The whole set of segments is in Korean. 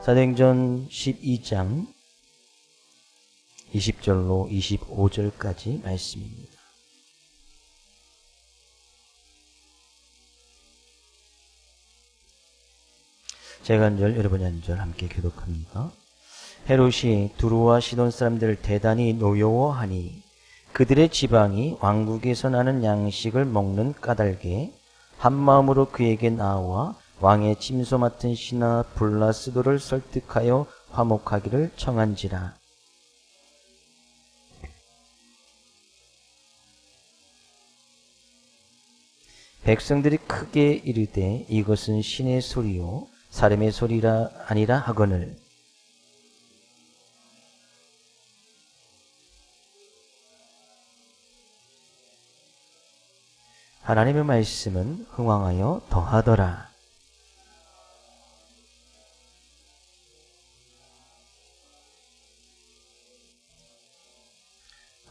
사도행전 12장 20절로 25절까지 말씀입니다. 제가 한 절, 여러분이 한 절 함께 교독합니다. 헤롯이 두로와 시돈 사람들을 대단히 노여워하니 그들의 지방이 왕국에서 나는 양식을 먹는 까닭에 한마음으로 그에게 나와 왕의 침소 맡은 신하 블라스도를 설득하여 화목하기를 청한지라. 백성들이 크게 이르되 이것은 신의 소리요 사람의 소리라 아니라 하거늘 하나님의 말씀은 흥왕하여 더하더라.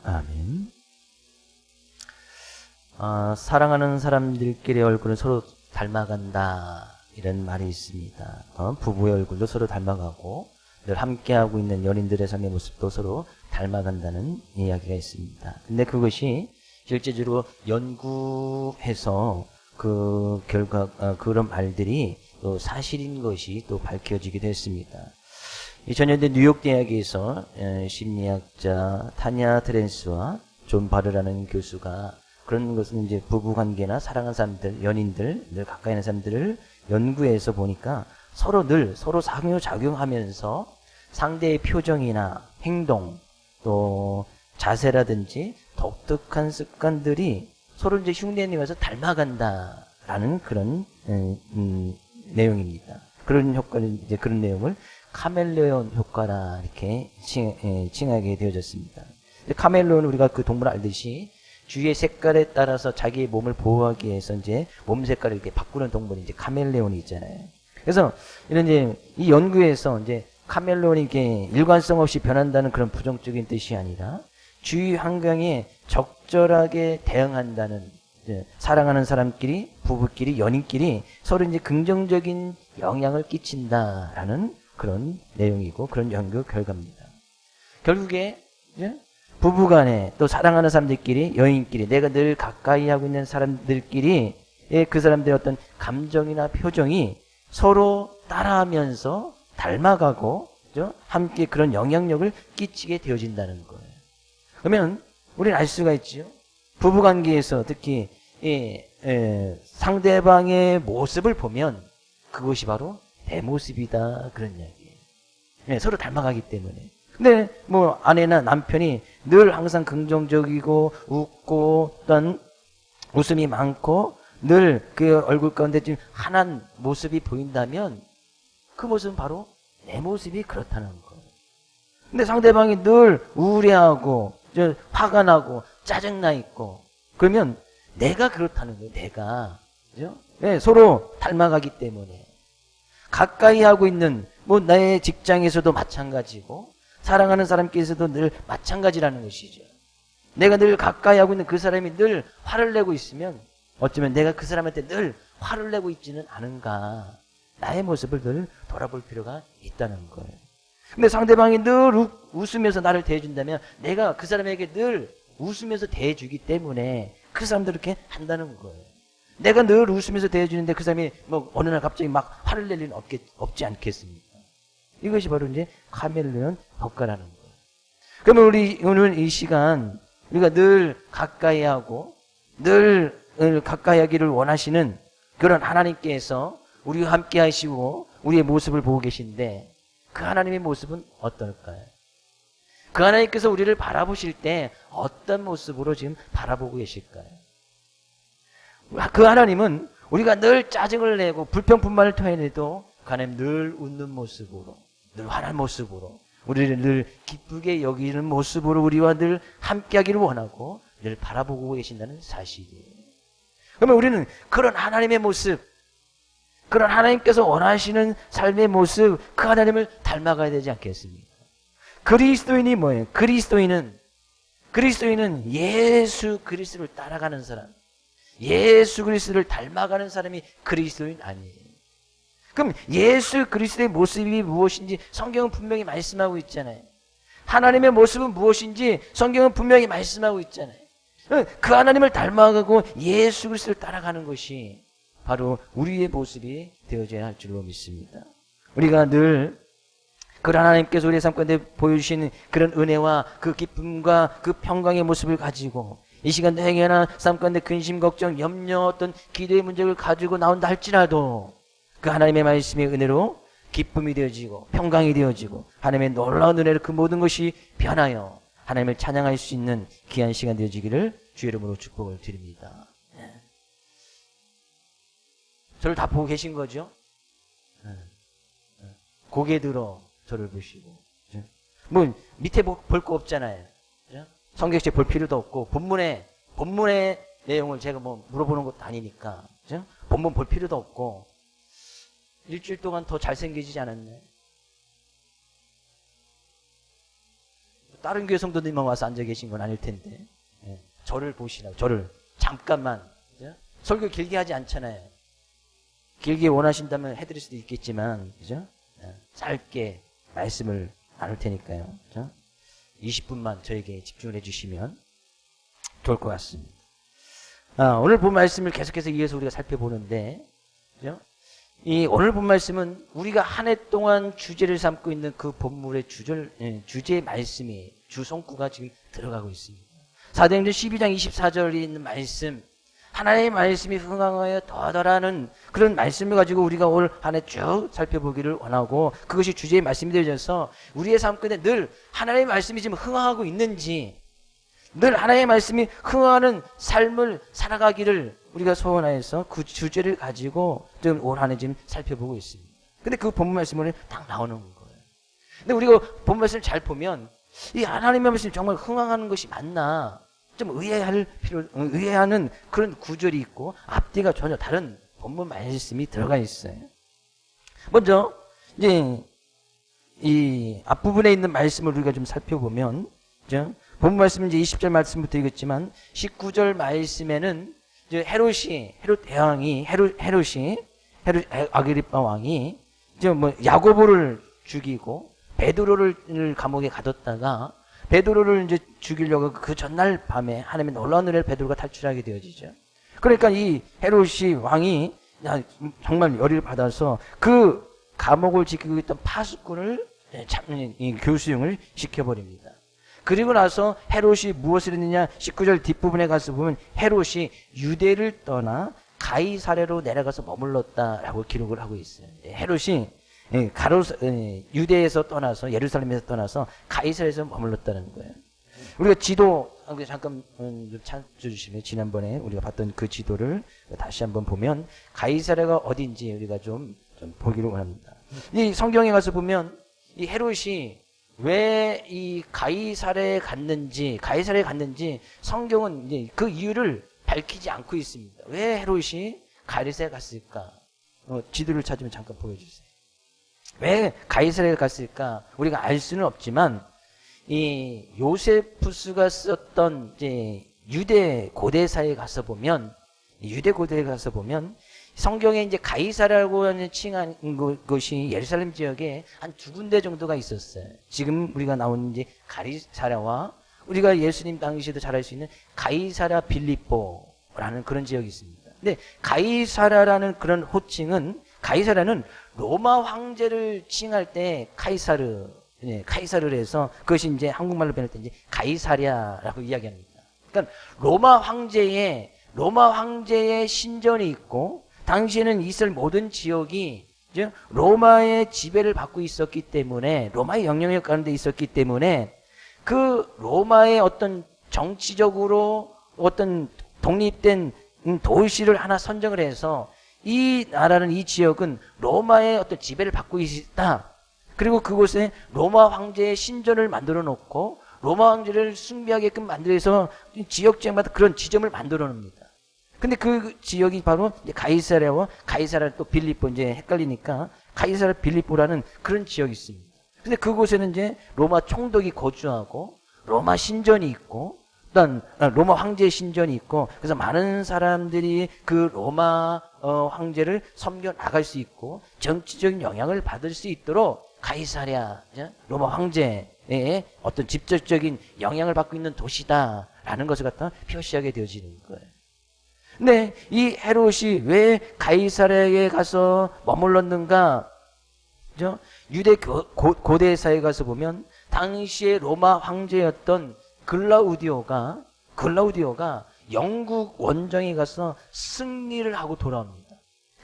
아멘. 사랑하는 사람들끼리 얼굴은 서로 닮아간다 이런 말이 있습니다. 부부의 얼굴도 서로 닮아가고 늘 함께하고 있는 연인들의 삶의 모습도 서로 닮아간다는 이야기가 있습니다. 근데 그것이 실제적으로 연구해서 그 결과 그런 말들이 또 사실인 것이 또 밝혀지기도 했습니다. 2000년대 뉴욕 대학에서 심리학자 타냐 트랜스와 존 바르라는 교수가 그런 것은 이제 부부관계나 사랑하는 사람들, 연인들, 늘 가까이 있는 사람들을 연구해서 보니까 서로 상호작용하면서 상대의 표정이나 행동 또 자세라든지 독특한 습관들이 서로 이제 흉내내면서 닮아간다라는 그런 내용입니다. 그런 효과를 이제 그런 내용을 카멜레온 효과라 이렇게 칭하게 되어졌습니다. 카멜레온은 우리가 그 동물 알듯이 주위의 색깔에 따라서 자기의 몸을 보호하기 위해서 이제 몸 색깔을 이렇게 바꾸는 동물이 이제 카멜레온이 있잖아요. 그래서 이런 이제 이 연구에서 이제 카멜레온이 이게 일관성 없이 변한다는 그런 부정적인 뜻이 아니라 주위 환경에 적절하게 대응한다는 사랑하는 사람끼리, 부부끼리, 연인끼리 서로 이제 긍정적인 영향을 끼친다라는 그런 내용이고 그런 연구 결과입니다. 결국에 부부간에 또 사랑하는 사람들끼리, 연인끼리, 내가 늘 가까이 하고 있는 사람들끼리 그 사람들의 어떤 감정이나 표정이 서로 따라하면서 닮아가고 함께 그런 영향력을 끼치게 되어진다는 거예요. 그러면 우리는 알 수가 있죠. 부부관계에서 특히 상대방의 모습을 보면 그것이 바로 내 모습이다 그런 이야기예요. 서로 닮아가기 때문에. 근데 뭐 아내나 남편이 늘 항상 긍정적이고 웃고 또한 웃음이 많고 늘 그 얼굴 가운데 좀 환한 모습이 보인다면 그 모습은 바로 내 모습이 그렇다는 거예요. 근데 상대방이 늘 우울해하고 화가 나고 짜증나 있고 그러면 내가 그렇다는 거예요. 내가 그죠? 네, 서로 닮아가기 때문에 가까이 하고 있는 뭐 나의 직장에서도 마찬가지고 사랑하는 사람께서도 늘 마찬가지라는 것이죠. 내가 늘 가까이 하고 있는 그 사람이 늘 화를 내고 있으면 어쩌면 내가 그 사람한테 늘 화를 내고 있지는 않은가. 나의 모습을 늘 돌아볼 필요가 있다는 거예요. 근데 상대방이 늘 웃으면서 나를 대해준다면 내가 그 사람에게 늘 웃으면서 대해주기 때문에 그 사람도 이렇게 한다는 거예요. 내가 늘 웃으면서 대해주는데 그 사람이 뭐 어느 날 갑자기 막 화를 낼 일은 없지 않겠습니까? 이것이 바로 이제 카멜레온 효과라는 거예요. 그러면 우리 오늘 이 시간 우리가 늘 가까이 하고 늘 가까이 하기를 원하시는 그런 하나님께서 우리와 함께 하시고 우리의 모습을 보고 계신데 그 하나님의 모습은 어떨까요? 그 하나님께서 우리를 바라보실 때 어떤 모습으로 지금 바라보고 계실까요? 그 하나님은 우리가 늘 짜증을 내고 불평분만을 토해내도 그 하나님 늘 웃는 모습으로 늘 환한 모습으로 우리를 늘 기쁘게 여기는 모습으로 우리와 늘 함께하기를 원하고 늘 바라보고 계신다는 사실이에요. 그러면 우리는 그런 하나님의 모습 그런 하나님께서 원하시는 삶의 모습 그 하나님을 닮아가야 되지 않겠습니까? 그리스도인이 뭐예요? 그리스도인은 예수 그리스도를 따라가는 사람 예수 그리스도를 닮아가는 사람이 그리스도인 아니에요. 그럼 예수 그리스도의 모습이 무엇인지 성경은 분명히 말씀하고 있잖아요. 하나님의 모습은 무엇인지 성경은 분명히 말씀하고 있잖아요. 그 하나님을 닮아가고 예수 그리스도를 따라가는 것이 바로 우리의 모습이 되어져야 할 줄로 믿습니다. 우리가 늘 그 하나님께서 우리의 삶 가운데 보여주시는 그런 은혜와 그 기쁨과 그 평강의 모습을 가지고 이 시간 행여나 삶 가운데 근심, 걱정, 염려, 어떤 기도의 문제를 가지고 나온다 할지라도 그 하나님의 말씀의 은혜로 기쁨이 되어지고 평강이 되어지고 하나님의 놀라운 은혜로 그 모든 것이 변하여 하나님을 찬양할 수 있는 귀한 시간 되어지기를 주의 이름으로 축복을 드립니다. 저를 다 보고 계신 거죠? 고개 들어 저를 보시고 뭐 밑에 볼 거 없잖아요. 성경책 볼 필요도 없고 본문의 내용을 제가 뭐 물어보는 것도 아니니까 본문 볼 필요도 없고 일주일 동안 더 잘생겨지지 않았네. 다른 교회 성도들만 와서 앉아 계신 건 아닐 텐데 저를 보시라고 저를 잠깐만 설교 길게 하지 않잖아요. 길게 원하신다면 해드릴 수도 있겠지만 그죠? 짧게 말씀을 나눌 테니까요. 그죠? 20분만 저에게 집중을 해주시면 좋을 것 같습니다. 오늘 본 말씀을 계속해서 이어서 우리가 살펴보는데 그죠? 이 오늘 본 말씀은 우리가 한 해 동안 주제를 삼고 있는 그 본문의 주제의 말씀이 주송구가 지금 들어가고 있습니다. 사도행전 12장 24절에 있는 말씀 하나님의 말씀이 흥황하여 더하더라는 그런 말씀을 가지고 우리가 올 한 해 쭉 살펴보기를 원하고 그것이 주제의 말씀이 되어져서 우리의 삶 가운데 늘 하나님의 말씀이 지금 흥황하고 있는지 늘 하나님의 말씀이 흥황하는 삶을 살아가기를 우리가 소원하여서 그 주제를 가지고 좀 올 한 해 지금 살펴보고 있습니다. 근데 그 본문 말씀을 딱 나오는 거예요. 근데 우리가 본문 말씀을 잘 보면 이 하나님의 말씀이 정말 흥황하는 것이 맞나 좀 의아해하는 그런 구절이 있고 앞뒤가 전혀 다른 본문 말씀이 들어가 있어요. 먼저 이제 이 앞부분에 있는 말씀을 우리가 좀 살펴보면 그죠? 본문 말씀은 이제 20절 말씀부터 읽었지만 19절 말씀에는 이제 헤롯 대왕이 아그리파 왕이 이제 뭐 야고보를 죽이고 베드로를 감옥에 가뒀다가 베드로를 이제 죽이려고 그 전날 밤에 하나님의 놀라운 은혜를 베드로가 탈출하게 되어지죠. 그러니까 이 헤롯이 왕이 정말 열의를 받아서 그 감옥을 지키고 있던 파수꾼을 교수형을 시켜버립니다. 그리고 나서 헤롯이 무엇을 했느냐 19절 뒷부분에 가서 보면 헤롯이 유대를 떠나 가이사랴로 내려가서 머물렀다라고 기록을 하고 있어요. 헤롯이 유대에서 떠나서 예루살렘에서 떠나서 가이사랴에서 머물렀다는 거예요. 우리가 지도 잠깐 좀 찾아주시면 지난번에 우리가 봤던 그 지도를 다시 한번 보면 가이사랴가 어딘지 우리가 좀 보기를 원합니다. 이 성경에 가서 보면 이 헤롯이 왜 이 가이사랴에 갔는지 성경은 이제 그 이유를 밝히지 않고 있습니다. 왜 헤롯이 가이사랴에 갔을까? 지도를 찾으면 잠깐 보여주세요. 왜 가이사랴에 갔을까? 우리가 알 수는 없지만 이 요세푸스가 썼던 이제 유대 고대사에 가서 보면 성경에 이제 가이사랴라고 하는 칭한 것이 예루살렘 지역에 한 두 군데 정도가 있었어요. 지금 우리가 나온 이제 가이사랴와 우리가 예수님 당시에도 잘 알 수 있는 가이사랴 빌립보라는 그런 지역이 있습니다. 근데 가이사랴라는 그런 호칭은 가이사랴는 로마 황제를 칭할 때 카이사르를 해서 그것이 이제 한국말로 변할 때 이제 가이사랴라고 이야기합니다. 그러니까 로마 황제의 신전이 있고 당시에는 이스라엘 모든 지역이 이제 로마의 지배를 받고 있었기 때문에 로마의 영향력 가운데 있었기 때문에 그 로마의 어떤 정치적으로 어떤 독립된 도시를 하나 선정을 해서 이 나라는 이 지역은 로마의 어떤 지배를 받고 있다. 그리고 그곳에 로마 황제의 신전을 만들어 놓고 로마 황제를 숭배하게끔 만들어서 지역지역마다 그런 지점을 만들어 놉니다. 근데 그 지역이 바로 가이사랴와 가이사랴 또 빌립보 이제 헷갈리니까 가이사랴 빌립보라는 그런 지역이 있습니다. 근데 그곳에는 이제 로마 총독이 거주하고 로마 신전이 있고 로마 황제의 신전이 있고 그래서 많은 사람들이 그 로마 황제를 섬겨 나갈 수 있고 정치적인 영향을 받을 수 있도록 가이사랴 로마 황제의 어떤 직접적인 영향을 받고 있는 도시다라는 것을 갖다 표시하게 되어지는 거예요. 근데 이 헤롯이 왜 가이사랴에 가서 머물렀는가? 그죠? 유대 고대사에 가서 보면 당시에 로마 황제였던 글라우디오가 영국 원정에 가서 승리를 하고 돌아옵니다.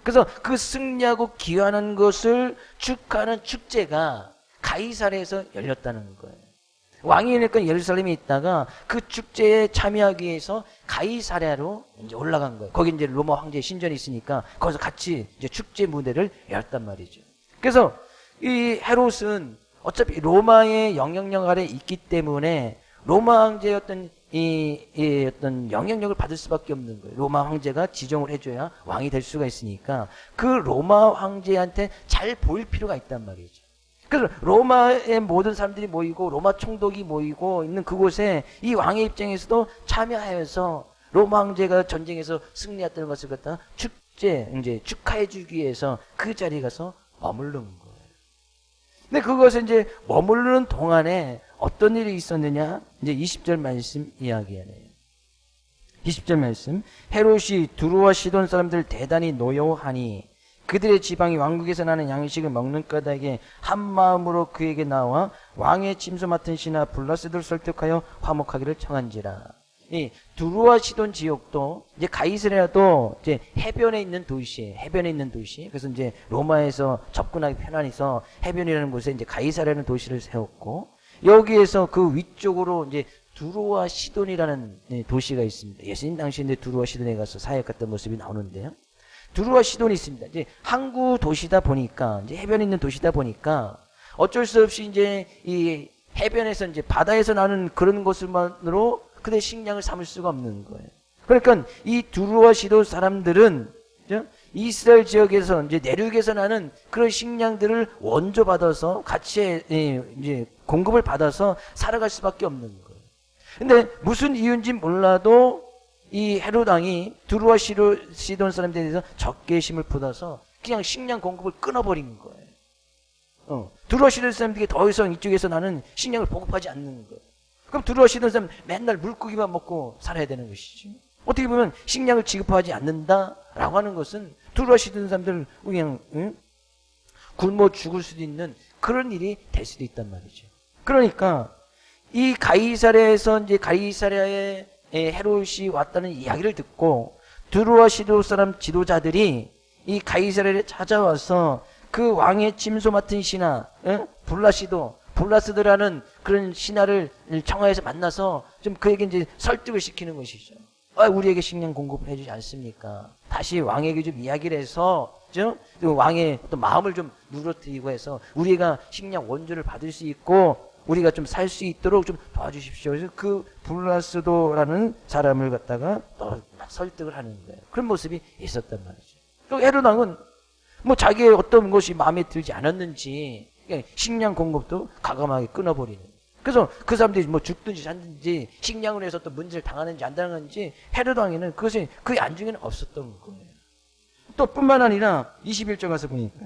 그래서 그 승리하고 귀환한 것을 축하하는 축제가 가이사랴에서 열렸다는 거예요. 왕이니까 예루살렘에 있다가 그 축제에 참여하기 위해서 가이사랴로 이제 올라간 거예요. 거기 이제 로마 황제의 신전이 있으니까 거기서 같이 이제 축제 무대를 열었단 말이죠. 그래서 이 헤롯은 어차피 로마의 영향력 아래 있기 때문에 로마 황제였던 이 어떤 영향력을 받을 수밖에 없는 거예요. 로마 황제가 지정을 해줘야 왕이 될 수가 있으니까 그 로마 황제한테 잘 보일 필요가 있단 말이죠. 그래서 로마의 모든 사람들이 모이고 로마 총독이 모이고 있는 그곳에 이 왕의 입장에서도 참여하여서 로마 황제가 전쟁에서 승리했다는 것을 갖다 이제 축하해주기 위해서 그 자리에 가서 머무른 거예요. 근데 그것을 이제 머무르는 동안에 어떤 일이 있었느냐? 이제 20절 말씀 이야기하네요. 20절 말씀. 헤롯이 두루와 시돈 사람들 대단히 노여워하니 그들의 지방이 왕국에서 나는 양식을 먹는 까닭에 한 마음으로 그에게 나와 왕의 침소 맡은 신하 블라스도를 설득하여 화목하기를 청한지라. 이 두루와 시돈 지역도 이제 가이사랴도 이제 해변에 있는 도시예요. 해변에 있는 도시. 그래서 이제 로마에서 접근하기 편안해서 해변이라는 곳에 이제 가이사랴라는 도시를 세웠고 여기에서 그 위쪽으로 이제 두루와 시돈이라는 도시가 있습니다. 예수님 당시에 두루와 시돈에 가서 사역했던 모습이 나오는데요. 두루와 시돈이 있습니다. 이제 항구 도시다 보니까 이제 해변에 있는 도시다 보니까 어쩔 수 없이 이제 이 해변에서 이제 바다에서 나는 그런 것만으로 그들의 식량을 삼을 수가 없는 거예요. 그러니까 이 두루와 시돈 사람들은 이스라엘 지역에서 이제 내륙에서 나는 그런 식량들을 원조 받아서 같이 이제 공급을 받아서 살아갈 수밖에 없는 거예요. 근데 무슨 이유인지 몰라도 이 헤롯 왕이 두루와 시돈 사람들에 대해서 적개심을 품어서 그냥 식량 공급을 끊어버린 거예요. 두루와 시돈 사람들이 더 이상 이쪽에서 나는 식량을 보급하지 않는 거예요. 그럼 두루와 시돈 사람 맨날 물고기만 먹고 살아야 되는 것이죠. 어떻게 보면 식량을 지급하지 않는다라고 하는 것은 두루와 시돈 사람들 그냥 굶어 죽을 수도 있는 그런 일이 될 수도 있단 말이죠. 그러니까 이 가이사랴에서 이제 가이사랴에 헤롯이 왔다는 이야기를 듣고 두루와 시돈 사람 지도자들이 이 가이사랴에 찾아와서 그 왕의 침소 맡은 신하 블라스드라는 그런 신하를 청하에서 만나서 좀 그에게 이제 설득을 시키는 것이죠. 우리에게 식량 공급을 해주지 않습니까? 다시 왕에게 좀 이야기를 해서 왕의 어떤 마음을 좀 누러뜨리고 해서 우리가 식량 원조를 받을 수 있고 우리가 좀 살 수 있도록 좀 도와주십시오. 그래서 그 블라스도라는 사람을 갖다가 설득을 하는 거예요. 그런 모습이 있었단 말이죠. 또 헤롯 왕은 뭐 자기의 어떤 것이 마음에 들지 않았는지 식량 공급도 과감하게 끊어버리는. 그래서 그 사람들이 뭐 죽든지 산든지 식량으로 해서 또 문제를 당하는지 안 당하는지 헤롯 왕에는 그것이 그 안중에는 없었던 거예요. 또 뿐만 아니라 21절 가서 보니까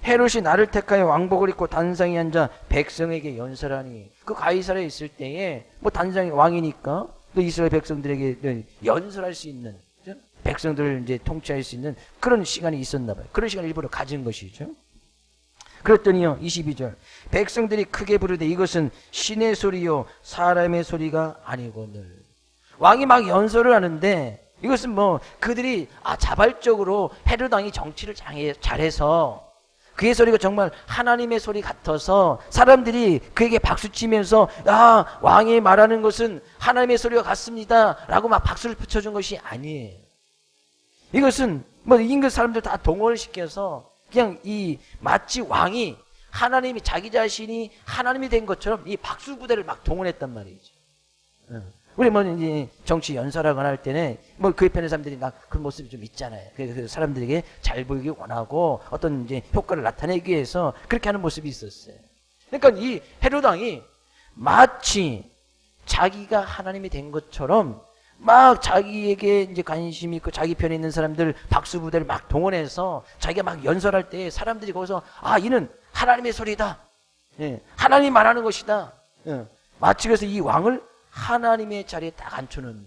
헤롯이 나를 택하여 왕복을 입고 단상에 앉아 백성에게 연설하니 그 가이사랴에 있을 때에 뭐 단상에 왕이니까 또 이스라엘 백성들에게 연설할 수 있는 백성들을 이제 통치할 수 있는 그런 시간이 있었나 봐요. 그런 시간을 일부러 가진 것이죠. 그랬더니요 22절 백성들이 크게 부르되 이것은 신의 소리요 사람의 소리가 아니거늘. 왕이 막 연설을 하는데 이것은 뭐 그들이 자발적으로 헤롯 왕이 정치를 잘해서 그의 소리가 정말 하나님의 소리 같아서 사람들이 그에게 박수치면서 왕이 말하는 것은 하나님의 소리와 같습니다 라고 막 박수를 붙여준 것이 아니에요. 이것은 뭐 인근 사람들 다 동원을 시켜서 그냥 마치 왕이 하나님이 자기 자신이 하나님이 된 것처럼 이 박수부대를 막 동원했단 말이죠. 우리 뭐 이제 정치 연설하거나 할 때는 뭐 그 옆에 있는 사람들이 막 그런 모습이 좀 있잖아요. 그래서 사람들에게 잘 보이기 원하고 어떤 이제 효과를 나타내기 위해서 그렇게 하는 모습이 있었어요. 그러니까 이 헤롯 왕이 마치 자기가 하나님이 된 것처럼 막 자기에게 이제 관심이 있고 자기 편에 있는 사람들 박수 부대를 막 동원해서 자기가 막 연설할 때 사람들이 거기서 아, 이는 하나님의 소리다. 예, 하나님 말하는 것이다. 예, 마치 그래서 이 왕을 하나님의 자리에 딱 앉혀놓는,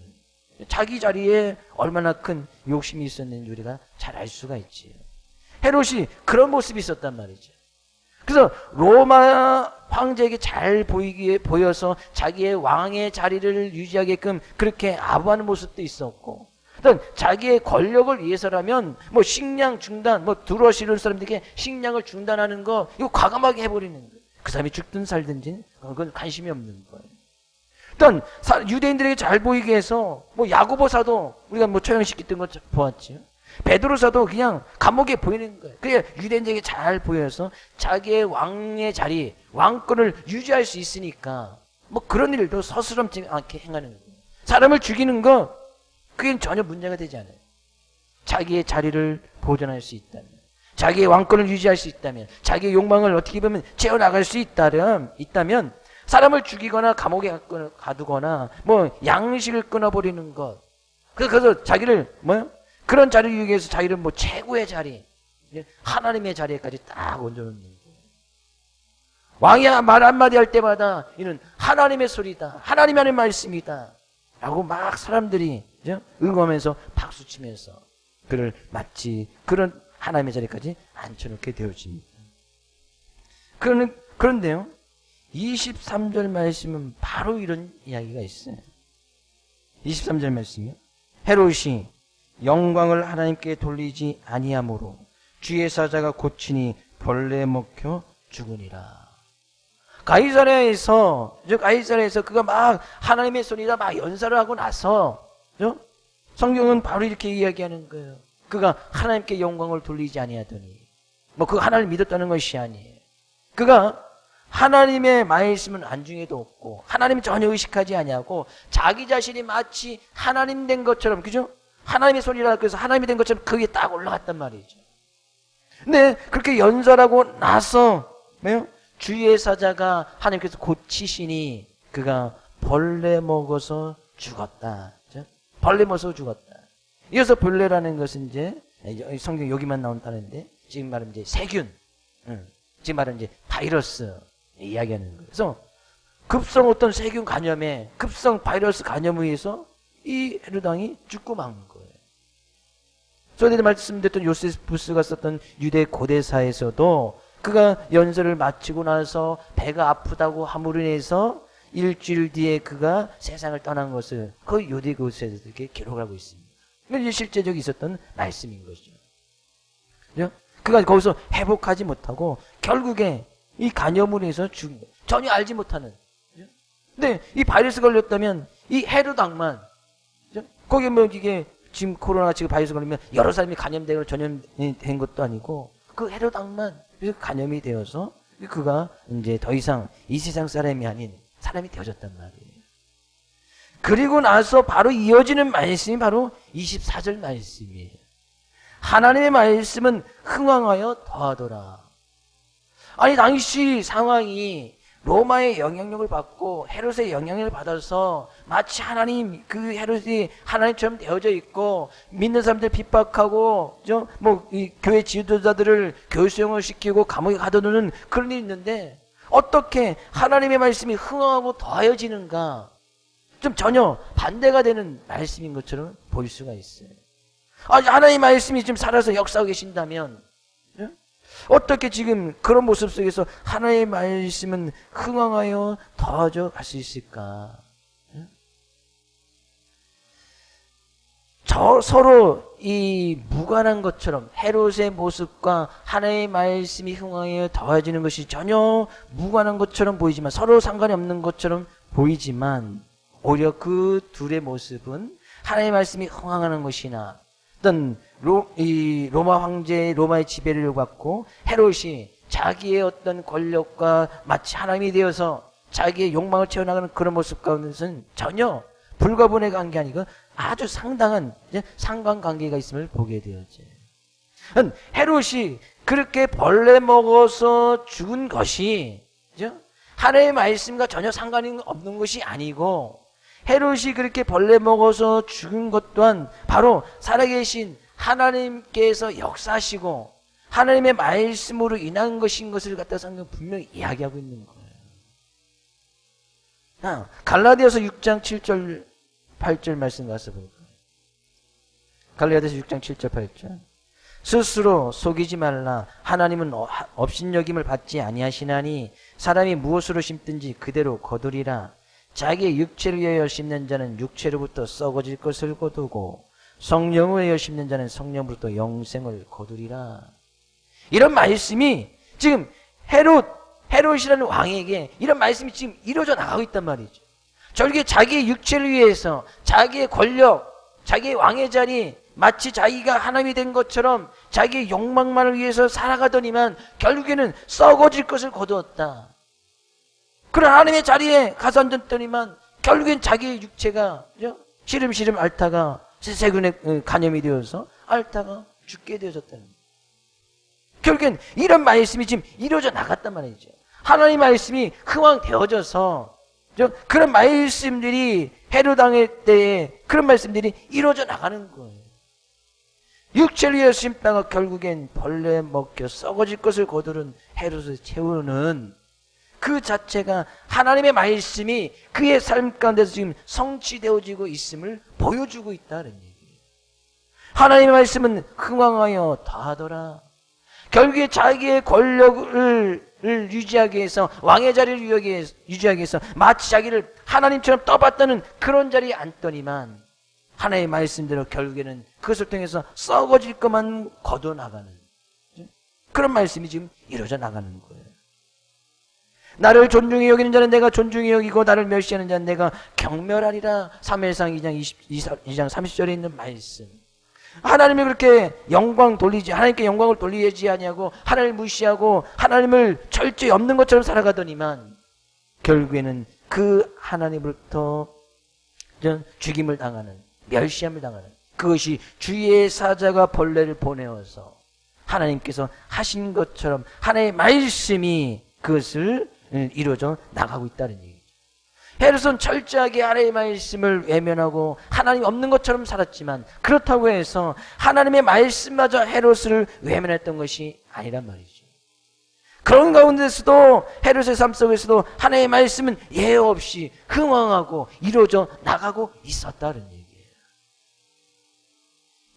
자기 자리에 얼마나 큰 욕심이 있었는지 우리가 잘 알 수가 있지요. 헤롯이 그런 모습이 있었단 말이죠. 그래서 로마 황제에게 잘 보여서 자기의 왕의 자리를 유지하게끔 그렇게 아부하는 모습도 있었고, 어떤 자기의 권력을 위해서라면 뭐 식량 중단, 뭐 들어오시는 사람들에게 식량을 중단하는 거 이거 과감하게 해버리는 거예요. 그 사람이 죽든 살든지 그건 관심이 없는 거예요. 일단 유대인들에게 잘 보이게 해서 뭐 야고보 사도 우리가 뭐 처형시켰던 거 보았지요. 베드로 사도 그냥 감옥에 보이는 거예요. 그게 유대인들에게 잘 보여서 자기의 왕의 자리, 왕권을 유지할 수 있으니까 뭐 그런 일도 서스럼지 않게 행하는 거예요. 사람을 죽이는 거 그게 전혀 문제가 되지 않아요. 자기의 자리를 보존할 수 있다면, 자기의 왕권을 유지할 수 있다면, 자기의 욕망을 어떻게 보면 채워나갈 수 있다면 사람을 죽이거나 감옥에 가두거나 뭐 양식을 끊어버리는 것, 그래서 자기를 뭐요? 그런 자리를 유지해서 위해서 자기를 뭐 최고의 자리, 하나님의 자리에까지 딱 얹어놓는 거예요. 왕이 말 한마디 할 때마다 이는 하나님의 소리다, 하나님의 하는 말씀이다 라고 막 사람들이 응원하면서 박수치면서 그를 마치 그런 하나님의 자리까지 앉혀놓게 되어집니다. 그런데요, 23절 말씀은 바로 이런 이야기가 있어요. 23절 말씀이요. 헤롯이 영광을 하나님께 돌리지 아니하므로 주의 사자가 고치니 벌레 먹혀 죽으니라. 가이사랴에서 그가 막 하나님의 손이다 막 연설을 하고 나서 성경은 바로 이렇게 이야기하는 거예요. 그가 하나님께 영광을 돌리지 아니하더니, 뭐 그 하나님을 믿었다는 것이 아니에요. 그가 하나님의 말씀은 안중에도 없고 하나님 전혀 의식하지 아니하고 자기 자신이 마치 하나님 된 것처럼, 그죠? 하나님의 손이라 그래서 하나님이 된 것처럼 그 위에 딱 올라갔단 말이죠. 근데 그렇게 연설하고 나서 뭐요? 주의 사자가 하나님께서 고치시니 그가 벌레 먹어서 죽었다. 벌레 먹어서 죽었다. 이어서 벌레라는 것은 이제 성경 여기만 나온다는데 지금 말은 이제 세균, 지금 말은 이제 바이러스 이야기하는 거예요. 그래서 급성 어떤 세균 감염에, 급성 바이러스 감염에 의해서 이 헤롯 왕이 죽고 만 거예요. 전에 말씀드렸던 요세푸스가 썼던 유대 고대사에서도 그가 연설을 마치고 나서 배가 아프다고 함으로 인해서 일주일 뒤에 그가 세상을 떠난 것을 그 유대 고대사에서 이렇게 기록을 하고 있습니다. 이게 실제적으로 있었던 말씀인 것이죠. 그죠? 그가 거기서 회복하지 못하고 결국에 이 간염으로 해서 죽은 거예요. 전혀 알지 못하는. 그죠? 근데 이 바이러스 걸렸다면 이 헤롯 왕만, 거기 뭐 이게 지금 코로나 지금 바이러스 걸리면 여러 사람이 감염되고 전염된 것도 아니고 그 헤롯 왕만 감염이 되어서 그가 이제 더 이상 이 세상 사람이 아닌 사람이 되어졌단 말이에요. 그리고 나서 바로 이어지는 말씀이 바로 24절 말씀이에요. 하나님의 말씀은 흥왕하여 더하더라. 아니 당시 상황이 로마의 영향력을 받고 헤롯의 영향력을 받아서 마치 하나님, 그 헤롯이 하나님처럼 되어져 있고 믿는 사람들 핍박하고 뭐 이 교회 지도자들을 교수형을 시키고 감옥에 가둬두는 그런 일이 있는데 어떻게 하나님의 말씀이 흥황하고 더하여지는가? 좀 전혀 반대가 되는 말씀인 것처럼 보일 수가 있어요. 아니 하나님의 말씀이 지금 살아서 역사하고 계신다면 어떻게 지금 그런 모습 속에서 하나님의 말씀은 흥황하여 더하여 갈 수 있을까? 서로 이 무관한 것처럼 헤롯의 모습과 하나님의 말씀이 흥황하여 더해지는 것이 전혀 무관한 것처럼 보이지만, 서로 상관이 없는 것처럼 보이지만 오히려 그 둘의 모습은 하나님의 말씀이 흥황하는 것이나 어떤 로마 황제의 로마의 지배를 받고 헤롯이 자기의 어떤 권력과 마치 하나님이 되어서 자기의 욕망을 채워나가는 그런 모습 가운데서는 전혀 불가분의 관계 아니고 아주 상당한 상관관계가 있음을 보게 되었죠. 헤롯이 그렇게 벌레 먹어서 죽은 것이 하나님의 말씀과 전혀 상관이 없는 것이 아니고 헤롯이 그렇게 벌레 먹어서 죽은 것 또한 바로 살아계신 하나님께서 역사하시고 하나님의 말씀으로 인한 것인 것을 갖다 성경 분명히 이야기하고 있는 거예요. 갈라디아서 6장 7절 8절 말씀 가서 볼까요? 갈라디아서 6장 7절 8절. 스스로 속이지 말라. 하나님은 업신여김을 받지 아니하시나니 사람이 무엇으로 심든지 그대로 거두리라. 자기의 육체를 위하여 심는 자는 육체로부터 썩어질 것을 거두고 성령을 위하여 심는 자는 성령으로부터 영생을 거두리라. 이런 말씀이 지금 헤롯이라는 왕에게 이런 말씀이 지금 이루어져 나가고 있단 말이죠. 저렇게 자기의 육체를 위해서 자기의 권력, 자기의 왕의 자리, 마치 자기가 하나님이 된 것처럼 자기의 욕망만을 위해서 살아가더니만 결국에는 썩어질 것을 거두었다. 그런 하나님의 자리에 가서 앉았더니만 결국엔 자기의 육체가 시름시름 앓다가 세균에 간염이 되어서 앓다가 죽게 되어졌다는 거예요. 결국엔 이런 말씀이 지금 이루어져 나갔단 말이죠. 하나님의 말씀이 흥황되어져서 그런 말씀들이 헤롯 왕의 때에 그런 말씀들이 이루어져 나가는 거예요. 육체를 위해 심다가 결국엔 벌레 먹겨 썩어질 것을 거두는 헤롯을 채우는 그 자체가 하나님의 말씀이 그의 삶 가운데서 지금 성취되어지고 있음을 보여주고 있다는 얘기예요. 하나님의 말씀은 흥왕하여 다하더라. 결국에 자기의 권력을 유지하기 위해서 왕의 자리를 유지하기 위해서 마치 자기를 하나님처럼 떠받드는 그런 자리에 앉더니만 하나님의 말씀대로 결국에는 그것을 통해서 썩어질 것만 거둬나가는 그런 말씀이 지금 이루어져 나가는 거예요. 나를 존중히 여기는 자는 내가 존중히 여기고 나를 멸시하는 자는 내가 경멸하리라. 사무엘상 2장 30절에 있는 말씀. 하나님이 그렇게 하나님께 영광을 돌리지 아니하고 하나님을 무시하고 하나님을 철저히 없는 것처럼 살아가더니만 결국에는 그 하나님으로부터 죽임을 당하는, 멸시함을 당하는, 그것이 주의 사자가 벌레를 보내어서 하나님께서 하신 것처럼 하나님의 말씀이 그것을 이루어져 나가고 있다는 얘기죠. 헤롯은 철저하게 하나님의 말씀을 외면하고 하나님 없는 것처럼 살았지만 그렇다고 해서 하나님의 말씀마저 헤롯을 외면했던 것이 아니란 말이죠. 그런 가운데서도 헤롯의 삶 속에서도 하나님의 말씀은 예외 없이 흥왕하고 이루어져 나가고 있었다는 얘기예요.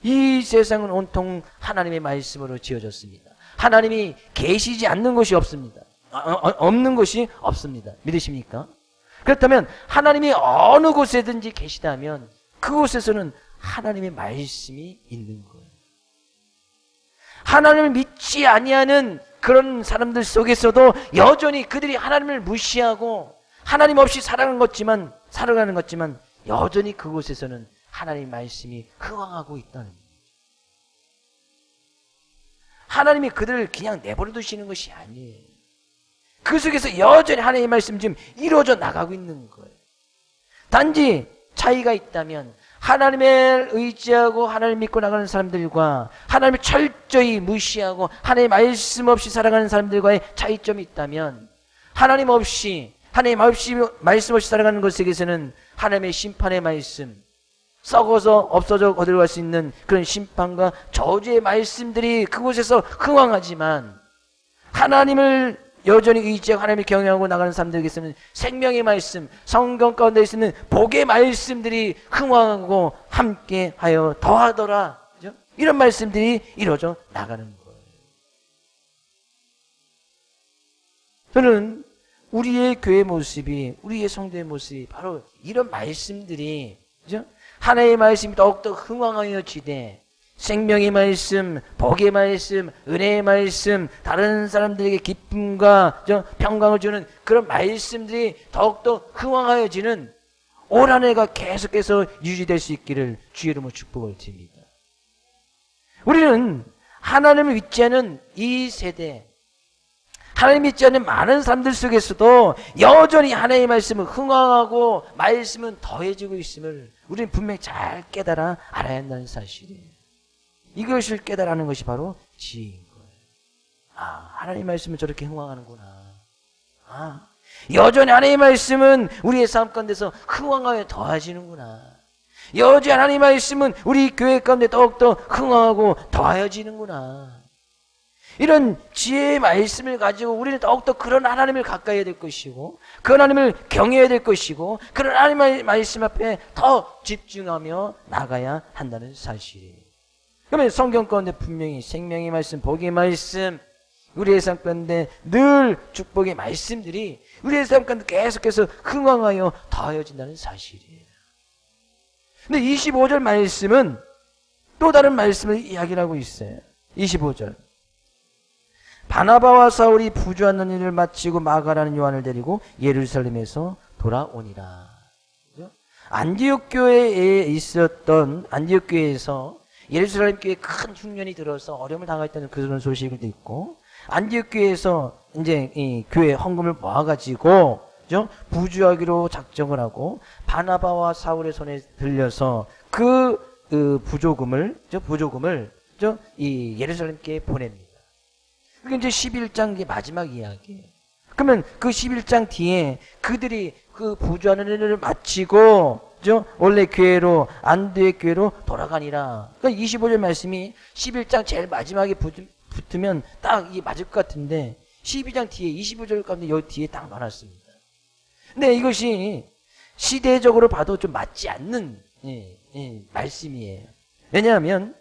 이 세상은 온통 하나님의 말씀으로 지어졌습니다. 하나님이 계시지 않는 것이 없습니다. 없는 것이 없습니다. 믿으십니까? 그렇다면 하나님이 어느 곳에든지 계시다면 그곳에서는 하나님의 말씀이 있는 거예요. 하나님을 믿지 아니하는 그런 사람들 속에서도 여전히 그들이 하나님을 무시하고 하나님 없이 살아가는 것지만 여전히 그곳에서는 하나님의 말씀이 흥왕하고 있다는 거예요. 하나님이 그들을 그냥 내버려 두시는 것이 아니에요. 그 속에서 여전히 하나님의 말씀 지금 이루어져 나가고 있는 거예요. 단지 차이가 있다면 하나님을 의지하고 하나님을 믿고 나가는 사람들과 하나님을 철저히 무시하고 하나님의 말씀 없이 살아가는 사람들과의 차이점이 있다면 하나님 없이 말씀 없이 살아가는 것에게서는 하나님의 심판의 말씀, 썩어서 없어져 거들어갈 수 있는 그런 심판과 저주의 말씀들이 그곳에서 흥왕하지만 하나님을 여전히 의지하고 하나님을 경외하고 나가는 사람들에게서는 생명의 말씀, 성경 가운데 있는 복의 말씀들이 흥왕하고 함께하여 더하더라. 그죠? 이런 말씀들이 이루어져 나가는 거예요. 저는 우리의 교회 모습이, 우리의 성도의 모습이 바로 이런 말씀들이, 그죠? 하나님의 말씀이 더욱더 흥왕하여지되 생명의 말씀, 복의 말씀, 은혜의 말씀, 다른 사람들에게 기쁨과 평강을 주는 그런 말씀들이 더욱더 흥왕하여지는 올 한 해가 계속해서 유지될 수 있기를 주의 이름으로 축복을 드립니다. 우리는 하나님을 믿지 않은 이 세대, 하나님 믿지 않는 많은 사람들 속에서도 여전히 하나님의 말씀은 흥왕하고 말씀은 더해지고 있음을 우리는 분명히 잘 깨달아 알아야 한다는 사실이에요. 이것을 깨달아는 것이 바로 지혜인 거예요. 하나님 말씀은 저렇게 흥왕하는구나. 여전히 하나님의 말씀은 우리의 삶 가운데서 흥왕하여 더하시는구나. 여전히 하나님의 말씀은 우리 교회 가운데 더욱더 흥왕하고 더하여지는구나. 이런 지혜의 말씀을 가지고 우리는 더욱더 그런 하나님을 가까이 해야 될 것이고, 그 하나님을 경외해야 될 것이고, 그런 하나님의 말씀 앞에 더 집중하며 나가야 한다는 사실이에요. 그러면 성경 가운데 분명히 생명의 말씀, 복의 말씀, 우리의 삶 가운데 늘 축복의 말씀들이 우리의 삶 가운데 계속해서 흥왕하여 더하여진다는 사실이에요. 근데 25절 말씀은 또 다른 말씀을 이야기를 하고 있어요. 25절. 바나바와 사울이 부주하는 일을 마치고 마가라는 요한을 데리고 예루살렘에서 돌아오니라. 안디옥 교회에 있었던 안디옥 교회에서 예루살렘 교회에 큰 흉년이 들어서 어려움을 당하였다는 그런 소식을 듣고, 안디옥 교회에서 이제 이 교회 헌금을 모아가지고 부주하기로 작정을 하고 바나바와 사울의 손에 들려서 그 부조금을 이 예루살렘 교회에 보냅니다. 그게 이제 11장 마지막 이야기예요. 그러면 그 11장 뒤에 그들이 그 부주하는 일을 마치고 원래 교회로, 안디옥 교회로 돌아가니라. 그러니까 25절 말씀이 11장 제일 마지막에 붙으면 딱 이게 맞을 것 같은데 12장 뒤에 25절 가운데 여기 뒤에 딱 많았습니다. 근데 이것이 시대적으로 봐도 좀 맞지 않는 말씀이에요. 왜냐하면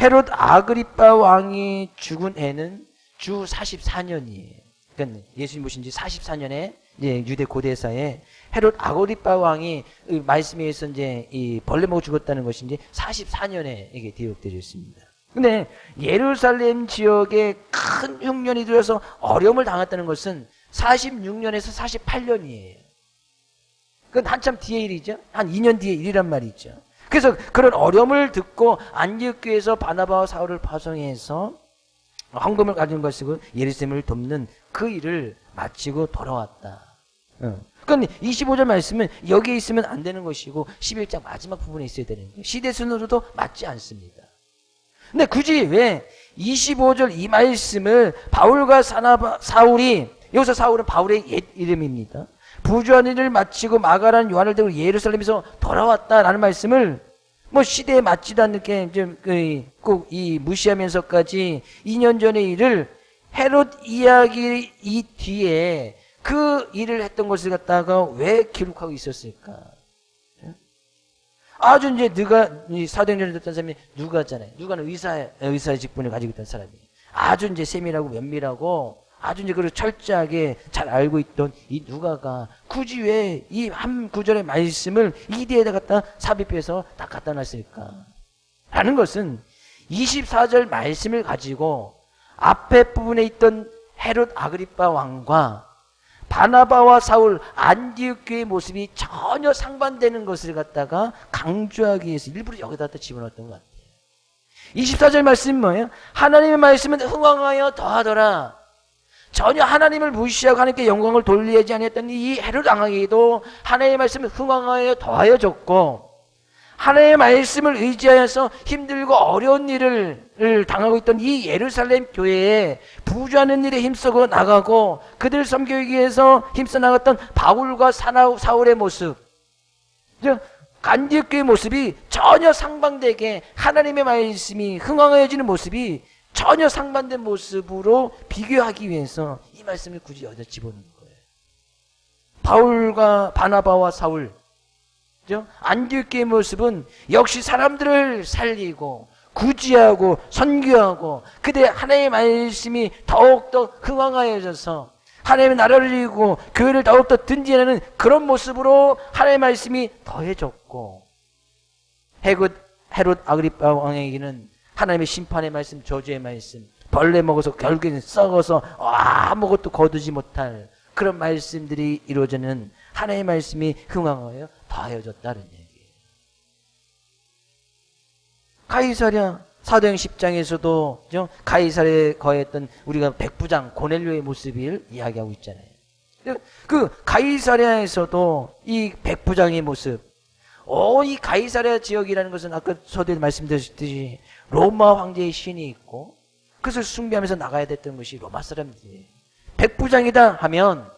헤롯 아그리빠 왕이 죽은 해는 주 44년이에요. 그러니까 예수님 보신 지 44년에 유대 고대사에 헤롯 아그리빠 왕이 말씀에 의해서 이제 이 벌레 먹어 죽었다는 것이 이제 44년에 이게 기록되어 있습니다. 근데 예루살렘 지역에 큰 흉년이 들어서 어려움을 당했다는 것은 46년에서 48년이에요. 그건 한참 뒤의 일이죠. 한 2년 뒤의 일이란 말이죠. 그래서 그런 어려움을 듣고 안디옥 교회에서 바나바와 사울을 파송해서 헌금을 가진 것이고 예루살렘을 돕는 그 일을 마치고 돌아왔다. 그러니까 25절 말씀은 여기에 있으면 안 되는 것이고 11장 마지막 부분에 있어야 되는 거예요. 시대 순으로도 맞지 않습니다. 근데 굳이 왜 25절 이 말씀을 바울과 사울이, 여기서 사울은 바울의 옛 이름입니다. 부주한 일을 마치고 마가라는 요한을 데리고 예루살렘에서 돌아왔다라는 말씀을 뭐 시대에 맞지도 않게 꼭 이 무시하면서까지 2년 전의 일을 헤롯 이야기 이 뒤에 그 일을 했던 것을 갖다가 왜 기록하고 있었을까? 아주 이제 사도행전을 듣던 사람이 누가잖아요. 누가는 의사의 직분을 가지고 있던 사람이 아주 이제 세밀하고 면밀하고 아주 이제 그걸 철저하게 잘 알고 있던 이 누가가 굳이 왜 이 한 구절의 말씀을 이 뒤에다 갖다 삽입해서 딱 갖다 놨을까? 라는 것은 24절 말씀을 가지고 앞에 부분에 있던 헤롯 아그리빠 왕과 바나바와 사울, 안디옥 교회의 모습이 전혀 상반되는 것을 갖다가 강조하기 위해서 일부러 여기다 집어넣었던 것 같아요. 24절 말씀은 뭐예요? 하나님의 말씀은 흥왕하여 더하더라. 전혀 하나님을 무시하고 하나님께 영광을 돌리지 아니했던 이 헤롯 왕에게도 하나님의 말씀은 흥왕하여 더하여졌고, 하나님의 말씀을 의지하여서 힘들고 어려운 일을 당하고 있던 이 예루살렘 교회에 부주하는 일에 힘쓰고 나가고 그들 섬기기 위해서 힘써 나갔던 바울과 사울의 모습, 안디옥 교회의 모습이 전혀 상반되게 하나님의 말씀이 흥왕하여지는 모습이 전혀 상반된 모습으로 비교하기 위해서 이 말씀을 굳이 여기다 집어넣는 거예요. 바울과 바나바와 사울, 안디옥 교회의 모습은 역시 사람들을 살리고 구지하고 선교하고 그들의 하나님의 말씀이 더욱더 흥왕하여져서 하나님의 나라를 이루고 교회를 더욱더 든지하는 그런 모습으로 하나님의 말씀이 더해졌고, 헤롯 아그리빠 왕에게는 하나님의 심판의 말씀, 저주의 말씀, 벌레 먹어서 결국에는 썩어서 아무것도 거두지 못할 그런 말씀들이 이루어지는 하나님의 말씀이 흥왕하여 더하여졌다는 얘기예요. 가이사랴 사도행 10장에서도 가이사랴에 거했던 우리가 백부장 고넬료의 모습을 이야기하고 있잖아요. 그 가이사랴에서도 이 백부장의 모습, 이 가이사랴 지역이라는 것은 아까 서두에 말씀드렸듯이 로마 황제의 신이 있고 그것을 숭배하면서 나가야 됐던 것이 로마 사람들이에요. 백부장이다 하면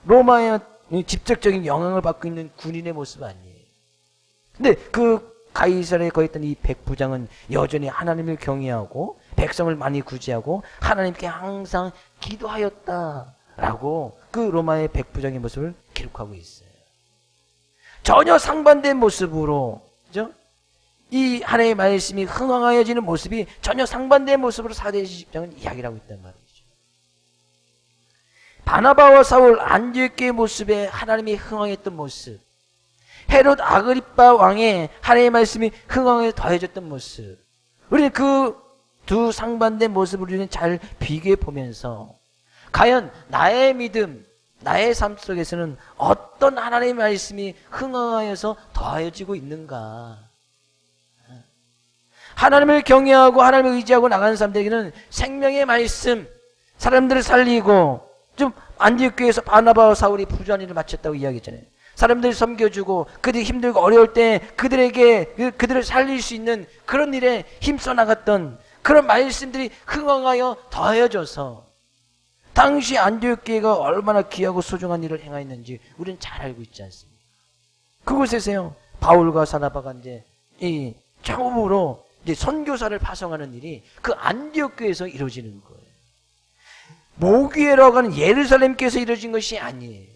로마의 직접적인 영향을 받고 있는 군인의 모습 아니에요. 근데 그 가이사랴에 거했던 이 백부장은 여전히 하나님을 경외하고 백성을 많이 구제하고 하나님께 항상 기도하였다라고 그 로마의 백부장의 모습을 기록하고 있어요. 전혀 상반된 모습으로, 그죠? 이 하나님의 말씀이 흥황하여지는 모습이 전혀 상반된 모습으로 사도행전 10장은 이야기를 하고 있단 말이죠. 바나바와 사울, 안디옥의 모습에 하나님이 흥황했던 모습, 헤롯 아그리빠 왕의 하나님의 말씀이 흥황에 더해졌던 모습, 우리는 그 두 상반된 모습을 우리는 잘 비교해 보면서 과연 나의 믿음, 나의 삶 속에서는 어떤 하나님의 말씀이 흥황하여서 더하여지고 있는가. 하나님을 경외하고 하나님을 의지하고 나가는 사람들에게는 생명의 말씀, 사람들을 살리고, 좀 안디옥 교회에서 바나바와 사울이 부조한 일을 마쳤다고 이야기했잖아요. 사람들을 섬겨주고 그들이 힘들고 어려울 때 그들을 살릴 수 있는 그런 일에 힘써 나갔던 그런 말씀들이 흥황하여 더해져서 당시 안디옥 교회가 얼마나 귀하고 소중한 일을 행하였는지 우리는 잘 알고 있지 않습니까? 그곳에서요, 바울과 사나바가 이제 이 처음으로 이제 선교사를 파송하는 일이 그 안디옥 교회에서 이루어지는 거예요. 모교회라고 하는 예루살렘 교회에서 이루어진 것이 아니에요.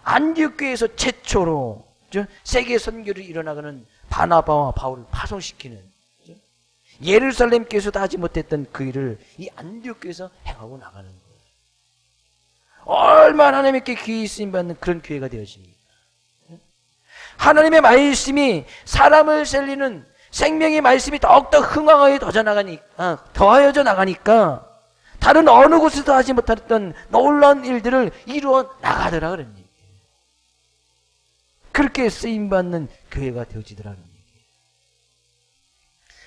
안디옥 교회에서 최초로 세계 선교를 일어나가는 바나바와 바울을 파송시키는, 예루살렘 교회에서도 하지 못했던 그 일을 이 안디옥 교회에서 행하고 나가는 거예요. 얼마나 하나님께 귀히 쓰임받는 그런 교회가 되어집니까? 하나님의 말씀이 사람을 살리는 생명의 말씀이 더욱더 흥황하여 더하여져 나가니까 다른 어느 곳에서도 하지 못했던 놀라운 일들을 이루어 나가더라 그런 얘기예요. 그렇게 쓰임받는 교회가 되어지더라는 얘기예요.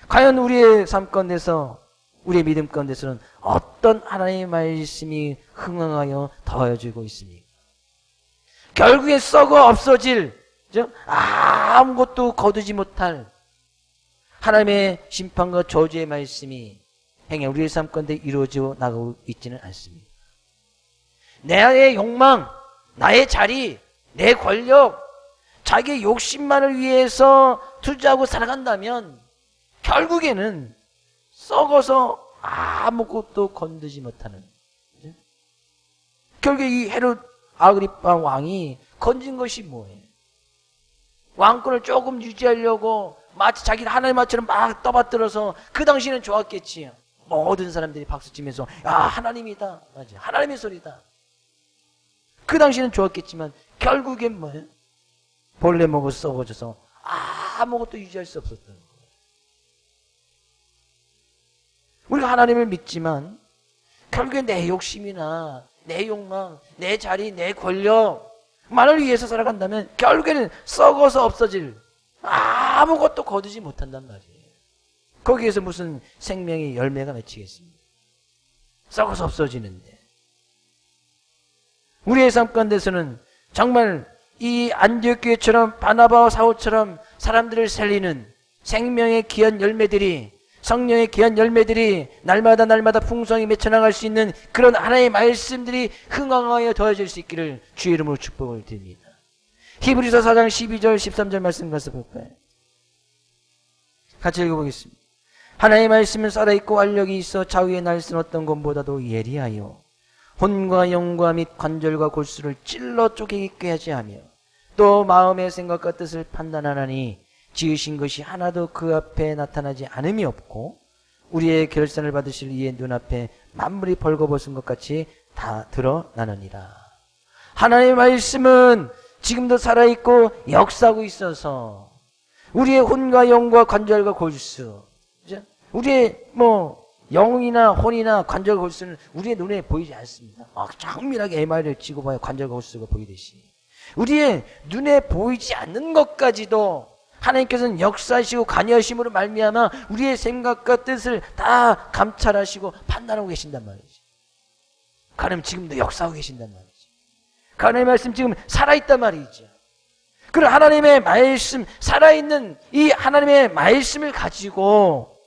과연 우리의 삶 가운데서, 우리의 믿음 가운데서는 어떤 하나님의 말씀이 흥황하여 더해지고 있습니까? 결국에 썩어 없어질, 아무것도 거두지 못할 하나님의 심판과 저주의 말씀이 행해 우리의 삶 가운데 이루어져 나가고 있지는 않습니다. 나의 욕망, 나의 자리, 내 권력, 자기의 욕심만을 위해서 투자하고 살아간다면 결국에는 썩어서 아무것도 건드지 못하는, 결국에 이 헤롯 아그리빠 왕이 건진 것이 뭐예요? 왕권을 조금 유지하려고 마치 자기를 하나님처럼 막 떠받들어서, 그 당시에는 좋았겠지요. 모든 사람들이 박수치면서 야, 하나님이다, 맞아, 하나님의 소리다. 그 당시에는 좋았겠지만 결국엔 뭐예요? 벌레 먹어 썩어져서 아무것도 유지할 수 없었던 거예요. 우리가 하나님을 믿지만 결국에 내 욕심이나 내 욕망, 내 자리, 내 권력만을 위해서 살아간다면 결국에는 썩어서 없어질, 아무것도 거두지 못한단 말이에요. 거기에서 무슨 생명의 열매가 맺히겠습니까? 썩어서 없어지는데. 우리의 삶 가운데서는 정말 이 안디옥 교회처럼 바나바와 사울처럼 사람들을 살리는 생명의 귀한 열매들이, 성령의 귀한 열매들이 날마다 풍성히 맺혀나갈 수 있는 그런 하나님의 말씀들이 흥황하여 더해질 수 있기를 주의 이름으로 축복을 드립니다. 히브리서 4장 12절 13절 말씀 가서 볼까요? 같이 읽어보겠습니다. 하나님의 말씀은 살아있고 활력이 있어 좌우의 날선 어떤 것보다도 예리하여 혼과 영과 및 관절과 골수를 찔러 쪼개게 하지 하며 또 마음의 생각과 뜻을 판단하나니 지으신 것이 하나도 그 앞에 나타나지 않음이 없고 우리의 결산을 받으실 이의 눈앞에 만물이 벌거벗은 것 같이 다 드러나느니라. 하나님의 말씀은 지금도 살아있고 역사하고 있어서 우리의 혼과 영과 관절과 골수, 우리의 영이나 혼이나 관절과 골수는 우리의 눈에 보이지 않습니다. 정밀하게 MRI를 찍어봐야 관절과 골수가 보이듯이 우리의 눈에 보이지 않는 것까지도 하나님께서는 역사하시고 관여하심으로 말미암아 우리의 생각과 뜻을 다 감찰하시고 판단하고 계신단 말이죠. 하나님 지금도 역사하고 계신단 말이죠. 하나님의 말씀 지금 살아있단 말이죠. 그런 하나님의 말씀, 살아있는 이 하나님의 말씀을 가지고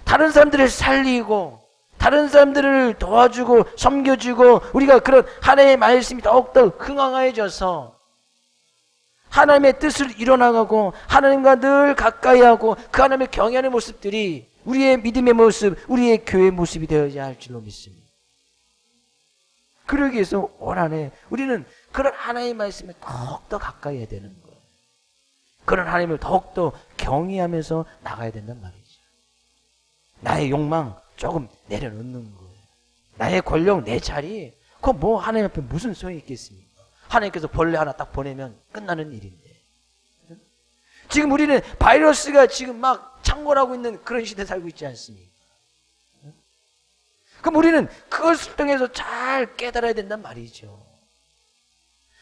다른 사람들을 살리고 다른 사람들을 도와주고 섬겨주고 우리가 그런 하나님의 말씀이 더욱더 흥황해져서 하나님의 뜻을 이뤄나가고 하나님과 늘 가까이하고 그 하나님의 경외하는 모습들이 우리의 믿음의 모습, 우리의 교회의 모습이 되어야 할 줄로 믿습니다. 그러기 위해서 올 한해 우리는 그런 하나님의 말씀에 더욱더 가까이 해야 되는 거예요. 그런 하나님을 더욱더 경외하면서 나가야 된단 말이죠. 나의 욕망 조금 내려놓는 거예요. 나의 권력, 내 자리, 그거 뭐 하나님 앞에 무슨 소용이 있겠습니까? 하나님께서 벌레 하나 딱 보내면 끝나는 일인데. 지금 우리는 바이러스가 지금 막 창궐하고 있는 그런 시대에 살고 있지 않습니까? 그럼 우리는 그것을 통해서 잘 깨달아야 된단 말이죠.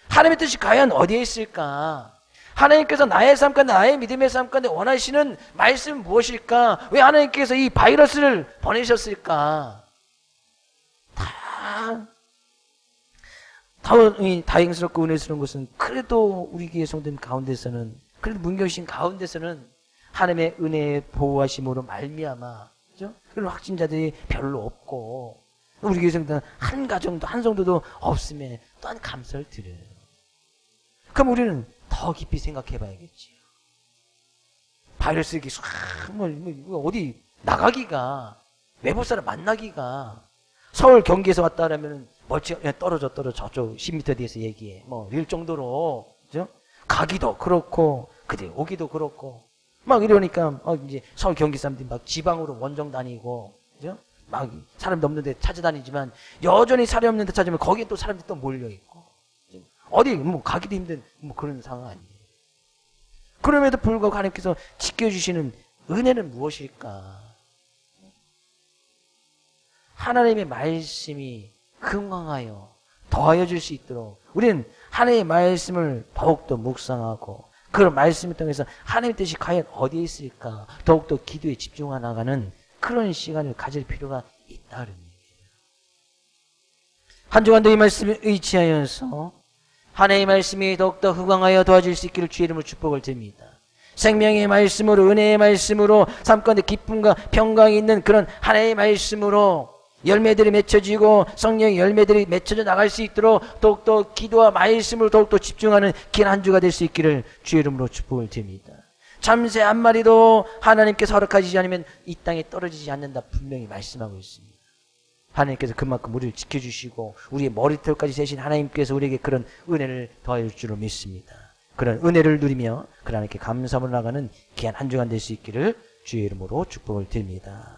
하나님의 뜻이 과연 어디에 있을까? 하나님께서 나의 삶 가운데, 나의 믿음의 삶 가운데 원하시는 말씀은 무엇일까? 왜 하나님께서 이 바이러스를 보내셨을까? 다행스럽고 은혜스러운 것은 그래도 우리 교회 성도님 가운데서는, 그래도 문경신 가운데서는 하나님의 은혜의 보호하심으로 말미암아, 그죠? 그런 확진자들이 별로 없고, 우리 교회 성도는 한 가정도, 한 성도도 없음에 또한 감사를 드려요. 그럼 우리는 더 깊이 생각해 봐야겠지요. 바이러스 이렇게 어디 나가기가, 외부 사람 만나기가, 서울 경기에서 왔다 하면 멀찍 떨어져 저쪽 10m 뒤에서 얘기해. 이럴 정도로, 그죠? 가기도 그렇고, 그대 오기도 그렇고, 막 이러니까, 이제 서울 경기 사람들이 막 지방으로 원정 다니고, 그죠? 막 사람도 없는데 찾아다니지만, 여전히 사람이 없는데 찾으면 거기에 또 사람들이 또 몰려있고, 어디, 가기도 힘든, 그런 상황 아니에요. 그럼에도 불구하고 하나님께서 지켜주시는 은혜는 무엇일까? 하나님의 말씀이 흥황하여 더하여 줄 수 있도록 우리는 하나님의 말씀을 더욱더 묵상하고 그런 말씀을 통해서 하나님의 뜻이 과연 어디에 있을까 더욱더 기도에 집중해 나가는 그런 시간을 가질 필요가 있다는 얘기예요. 한 주간도 이 말씀에 의지하여서 하나님의 말씀이 더욱더 흥황하여 도와줄 수 있기를 주의 이름으로 축복을 드립니다. 생명의 말씀으로, 은혜의 말씀으로 삶 가운데 기쁨과 평강이 있는 그런 하나님의 말씀으로 열매들이 맺혀지고 성령의 열매들이 맺혀져 나갈 수 있도록 더욱더 기도와 말씀으로 더욱더 집중하는 긴 한 주가 될 수 있기를 주의 이름으로 축복을 드립니다. 참새 한 마리도 하나님께서 허락하시지 않으면 이 땅에 떨어지지 않는다 분명히 말씀하고 있습니다. 하나님께서 그만큼 우리를 지켜주시고 우리의 머리털까지 세신 하나님께서 우리에게 그런 은혜를 더할 줄로 믿습니다. 그런 은혜를 누리며 그 하나님께 감사함을 나가는 귀한 한 주간 될 수 있기를 주의 이름으로 축복을 드립니다.